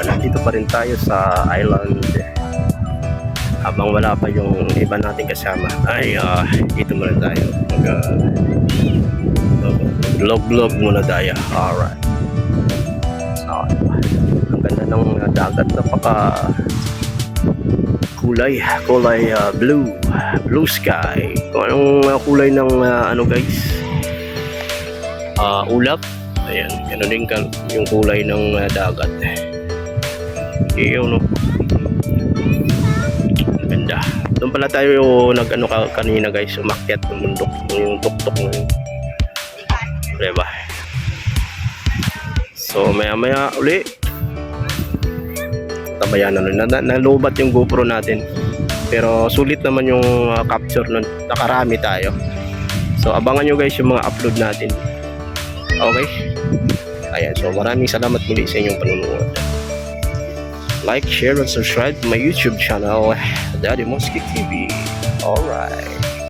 nandito pa rin tayo sa island habang wala pa yung iba nating kasama. Ay dito muna tayo vlog muna tayo. Alright, so ang ganda ng dagat, napaka kulay blue sky. Kung anong kulay ng ano guys, ulap. Ayan, gano'n din yung kulay ng dagat. Iyon, no? Ganda. Doon pala tayo nag-ano kanina guys, umakyat ng bundok, yung tuktok na yun. Diba? So maya uli tabayan na nalubat yung GoPro natin, pero sulit naman yung capture nun, nakarami tayo. So abangan nyo guys yung mga upload natin. Okay, ayan, so maraming salamat muli sa inyong panunood. Like, share, and subscribe to my YouTube channel, Daddy Mosky TV. Alright.